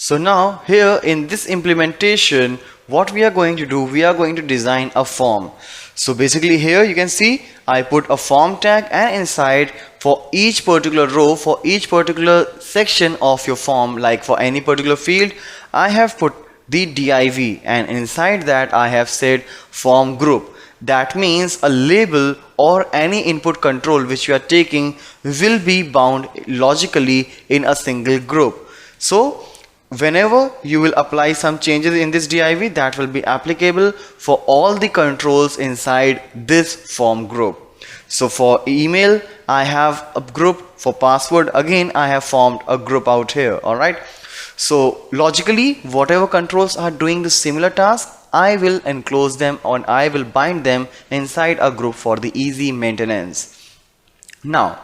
So now here in this implementation, what we are going to do, we are going to design a form. So basically here you can see I put a form tag, and inside for each particular row, for each particular section of your form, like for any particular field, I have put the div, and inside that I have said form group. That means a label or any input control which you are taking will be bound logically in a single group. So whenever you will apply some changes in this div, that will be applicable for all the controls inside this form group. So for email I have a group, for password again I have formed a group out here. Alright, so logically whatever controls are doing the similar task, I will enclose them or I will bind them inside a group for the easy maintenance. Now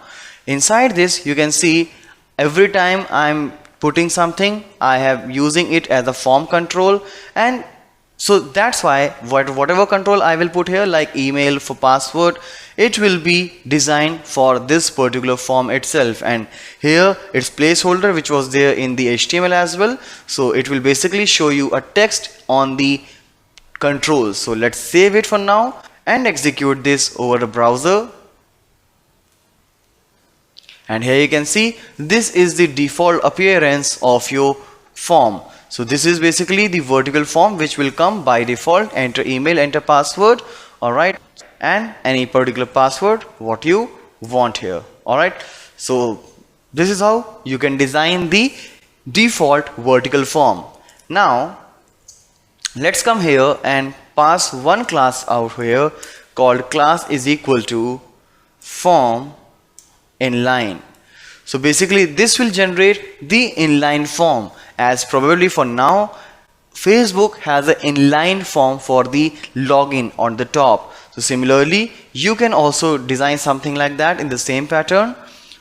inside this you can see every time I'm putting something, I have using it as a form control, and so that's why whatever control I will put here, like email, for password, it will be designed for this particular form itself. And here its placeholder which was there in the HTML as well, so it will basically show you a text on the controls. So let's save it for now and execute this over the browser. And here you can see this is the default appearance of your form. So this is basically the vertical form which will come by default. Enter email, enter password, alright, and any particular password what you want here. Alright, so this is how you can design the default vertical form. Now let's come here and pass one class out here called class is equal to form inline. So basically this will generate the inline form, as probably for now Facebook has an inline form for the login on the top. So similarly you can also design something like that in the same pattern.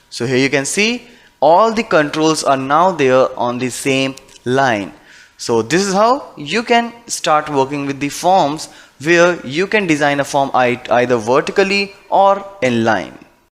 So here you can see all the controls are now there on the same line. So this is how you can start working with the forms, where you can design a form either vertically or inline.